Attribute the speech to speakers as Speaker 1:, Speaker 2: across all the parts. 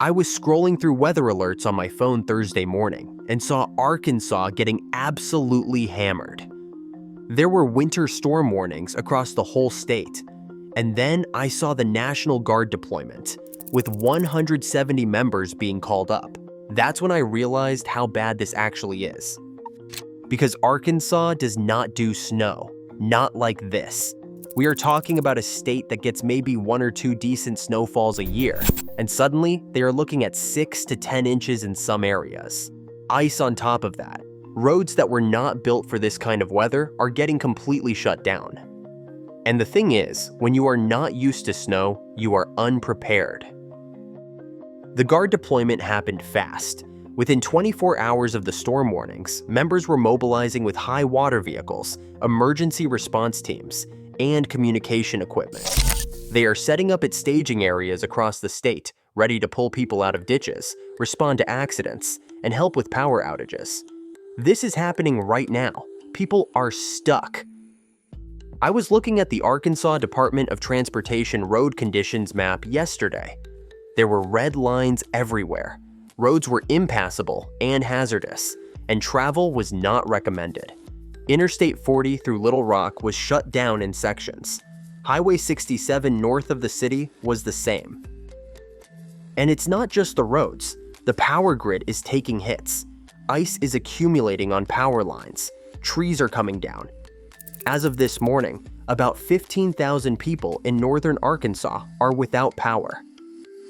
Speaker 1: I was scrolling through weather alerts on my phone Thursday morning and saw Arkansas getting absolutely hammered. There were winter storm warnings across the whole state, and then I saw the National Guard deployment, with 170 members being called up. That's when I realized how bad this actually is. Because Arkansas does not do snow, not like this. We are talking about a state that gets maybe 1 or 2 decent snowfalls a year, and suddenly they are looking at 6 to 10 inches in some areas. Ice on top of that. Roads that were not built for this kind of weather are getting completely shut down. And the thing is, when you are not used to snow, you are unprepared. The Guard deployment happened fast. Within 24 hours of the storm warnings, members were mobilizing with high water vehicles, emergency response teams, and communication equipment. They are setting up at staging areas across the state, ready to pull people out of ditches, respond to accidents, and help with power outages. This is happening right now. People are stuck. I was looking at the Arkansas Department of Transportation road conditions map yesterday. There were red lines everywhere. Roads were impassable and hazardous, and travel was not recommended. Interstate 40 through Little Rock was shut down in sections. Highway 67 north of the city was the same. And it's not just the roads. The power grid is taking hits. Ice is accumulating on power lines. Trees are coming down. As of this morning, about 15,000 people in northern Arkansas are without power.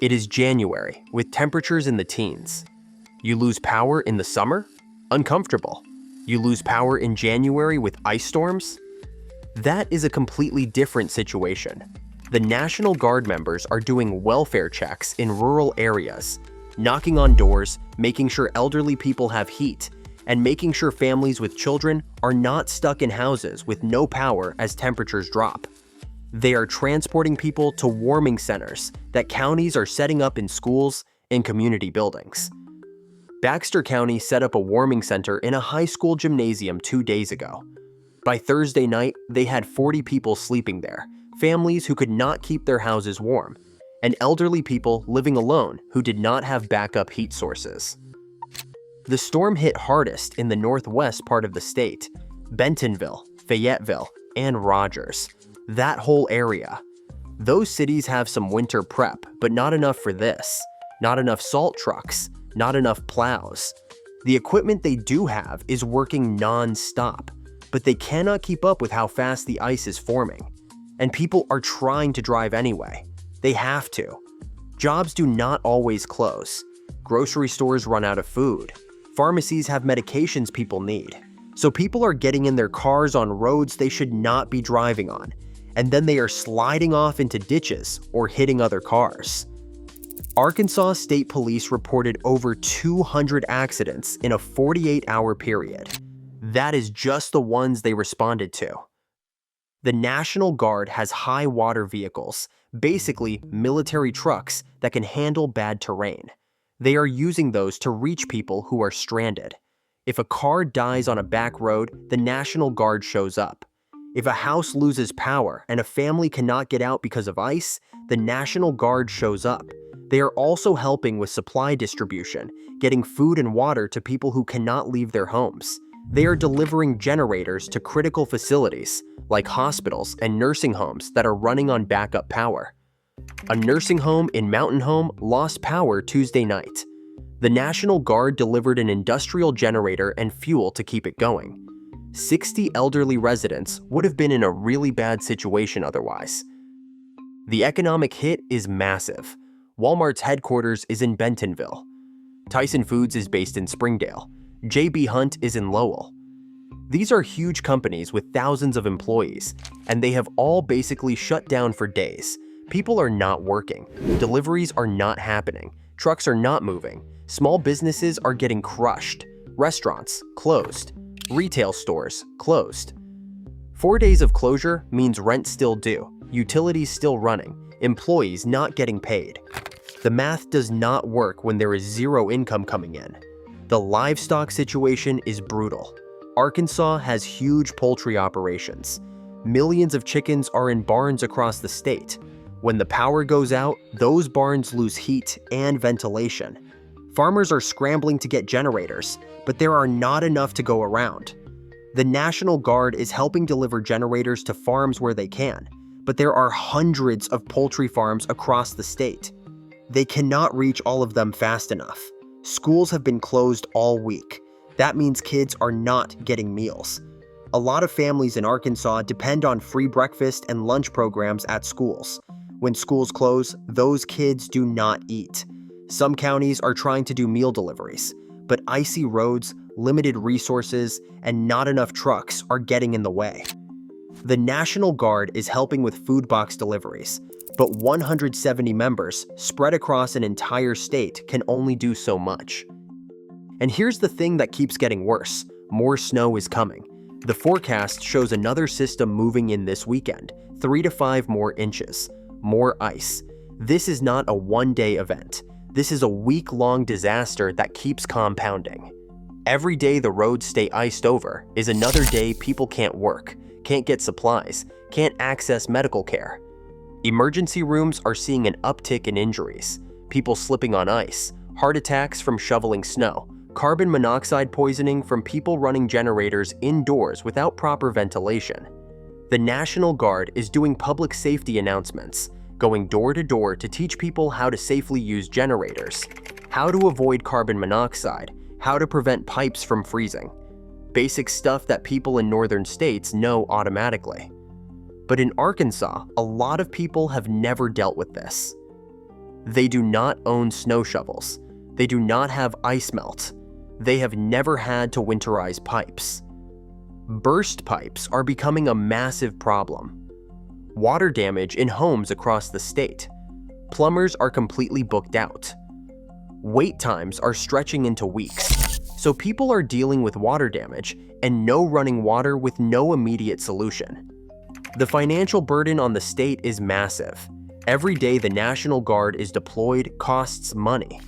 Speaker 1: It is January, with temperatures in the teens. You lose power in the summer? Uncomfortable. You lose power in January with ice storms? That is a completely different situation. The National Guard members are doing welfare checks in rural areas, knocking on doors, making sure elderly people have heat, and making sure families with children are not stuck in houses with no power as temperatures drop. They are transporting people to warming centers that counties are setting up in schools and community buildings. Baxter County set up a warming center in a high school gymnasium 2 days ago. By Thursday night, they had 40 people sleeping there, families who could not keep their houses warm, and elderly people living alone who did not have backup heat sources. The storm hit hardest in the northwest part of the state, Bentonville, Fayetteville, and Rogers. That whole area. Those cities have some winter prep, but not enough for this. Not enough salt trucks, not enough plows. The equipment they do have is working non-stop, but they cannot keep up with how fast the ice is forming. And people are trying to drive anyway. They have to. Jobs do not always close. Grocery stores run out of food. Pharmacies have medications people need. So people are getting in their cars on roads they should not be driving on, and then they are sliding off into ditches or hitting other cars. Arkansas State Police reported over 200 accidents in a 48-hour period. That is just the ones they responded to. The National Guard has high water vehicles, basically military trucks that can handle bad terrain. They are using those to reach people who are stranded. If a car dies on a back road, the National Guard shows up. If a house loses power and a family cannot get out because of ice, the National Guard shows up. They are also helping with supply distribution, getting food and water to people who cannot leave their homes. They are delivering generators to critical facilities, like hospitals and nursing homes that are running on backup power. A nursing home in Mountain Home lost power Tuesday night. The National Guard delivered an industrial generator and fuel to keep it going. 60 elderly residents would have been in a really bad situation otherwise. The economic hit is massive. Walmart's headquarters is in Bentonville. Tyson Foods is based in Springdale. J.B. Hunt is in Lowell. These are huge companies with thousands of employees, and they have all basically shut down for days. People are not working. Deliveries are not happening. Trucks are not moving. Small businesses are getting crushed. Restaurants closed. Retail stores closed. 4 days of closure means rent still due, utilities still running, employees not getting paid. The math does not work when there is zero income coming in. The livestock situation is brutal. Arkansas has huge poultry operations. Millions of chickens are in barns across the state. When the power goes out, those barns lose heat and ventilation. Farmers are scrambling to get generators, but there are not enough to go around. The National Guard is helping deliver generators to farms where they can, but there are hundreds of poultry farms across the state. They cannot reach all of them fast enough. Schools have been closed all week. That means kids are not getting meals. A lot of families in Arkansas depend on free breakfast and lunch programs at schools. When schools close, those kids do not eat. Some counties are trying to do meal deliveries, but icy roads, limited resources, and not enough trucks are getting in the way. The National Guard is helping with food box deliveries, but 170 members spread across an entire state can only do so much. And here's the thing that keeps getting worse. More snow is coming. The forecast shows another system moving in this weekend, 3 to 5 more inches. More ice. This is not a one-day event. This is a week-long disaster that keeps compounding. Every day the roads stay iced over is another day people can't work, can't get supplies, can't access medical care. Emergency rooms are seeing an uptick in injuries, people slipping on ice, heart attacks from shoveling snow, carbon monoxide poisoning from people running generators indoors without proper ventilation. The National Guard is doing public safety announcements, going door to door to teach people how to safely use generators, how to avoid carbon monoxide, how to prevent pipes from freezing. Basic stuff that people in northern states know automatically. But in Arkansas, a lot of people have never dealt with this. They do not own snow shovels. They do not have ice melt. They have never had to winterize pipes. Burst pipes are becoming a massive problem. Water damage in homes across the state. Plumbers are completely booked out. Wait times are stretching into weeks. So people are dealing with water damage and no running water with no immediate solution. The financial burden on the state is massive. Every day the National Guard is deployed costs money.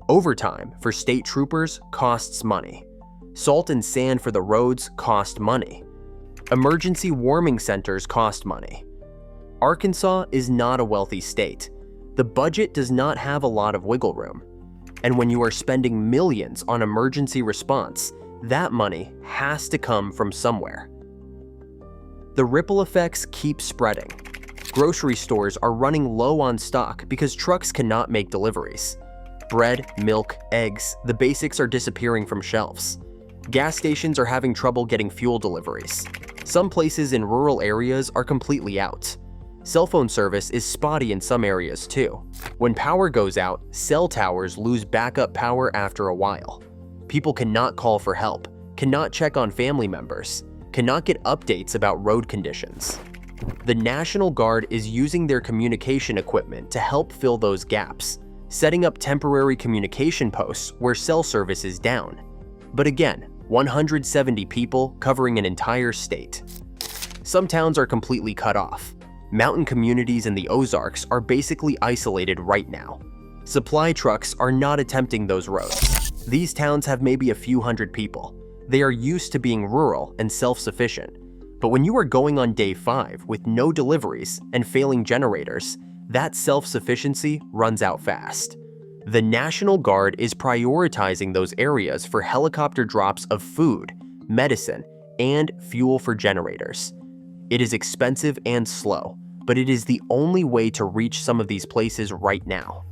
Speaker 1: Overtime for state troopers costs money. Salt and sand for the roads cost money. Emergency warming centers cost money. Arkansas is not a wealthy state. The budget does not have a lot of wiggle room. And when you are spending millions on emergency response, that money has to come from somewhere. The ripple effects keep spreading. Grocery stores are running low on stock because trucks cannot make deliveries. Bread, milk, eggs, the basics are disappearing from shelves. Gas stations are having trouble getting fuel deliveries. Some places in rural areas are completely out. Cell phone service is spotty in some areas too. When power goes out, cell towers lose backup power after a while. People cannot call for help, cannot check on family members, cannot get updates about road conditions. The National Guard is using their communication equipment to help fill those gaps, setting up temporary communication posts where cell service is down. But again, 170 people covering an entire state. Some towns are completely cut off. Mountain communities in the Ozarks are basically isolated right now. Supply trucks are not attempting those roads. These towns have maybe a few hundred people. They are used to being rural and self-sufficient. But when you are going on day 5 with no deliveries and failing generators, that self-sufficiency runs out fast. The National Guard is prioritizing those areas for helicopter drops of food, medicine, and fuel for generators. It is expensive and slow, but it is the only way to reach some of these places right now.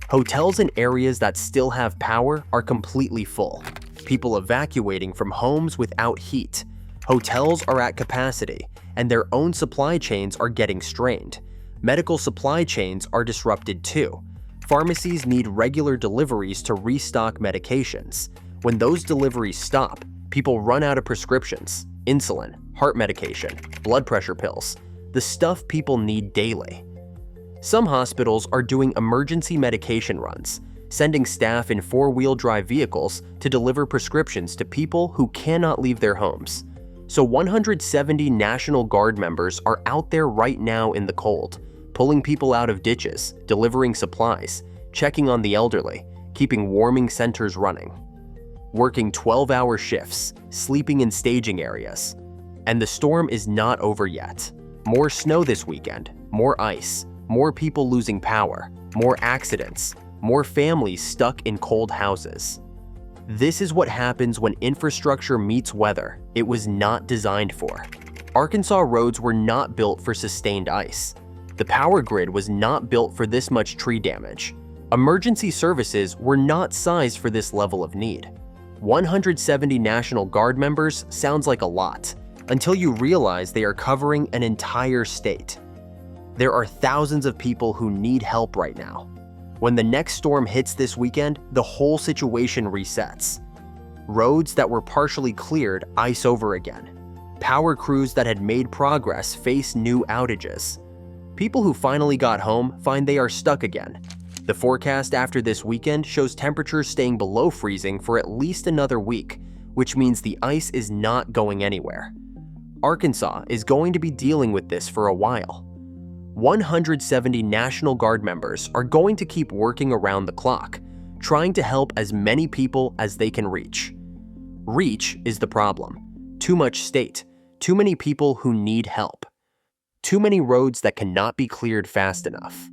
Speaker 1: Hotels in areas that still have power are completely full. People evacuating from homes without heat. Hotels are at capacity, and their own supply chains are getting strained. Medical supply chains are disrupted too. Pharmacies need regular deliveries to restock medications. When those deliveries stop, people run out of prescriptions, insulin, heart medication, blood pressure pills, the stuff people need daily. Some hospitals are doing emergency medication runs, sending staff in 4-wheel drive vehicles to deliver prescriptions to people who cannot leave their homes. So 170 National Guard members are out there right now in the cold, pulling people out of ditches, delivering supplies, checking on the elderly, keeping warming centers running. Working 12-hour shifts, sleeping in staging areas. And the storm is not over yet. More snow this weekend, more ice, more people losing power, more accidents, more families stuck in cold houses. This is what happens when infrastructure meets weather it was not designed for. Arkansas roads were not built for sustained ice. The power grid was not built for this much tree damage. Emergency services were not sized for this level of need. 170 National Guard members sounds like a lot, until you realize they are covering an entire state. There are thousands of people who need help right now. When the next storm hits this weekend, the whole situation resets. Roads that were partially cleared ice over again. Power crews that had made progress face new outages. People who finally got home find they are stuck again. The forecast after this weekend shows temperatures staying below freezing for at least another week, which means the ice is not going anywhere. Arkansas is going to be dealing with this for a while. 170 National Guard members are going to keep working around the clock, trying to help as many people as they can reach. Reach is the problem. Too much state, too many people who need help. Too many roads that cannot be cleared fast enough.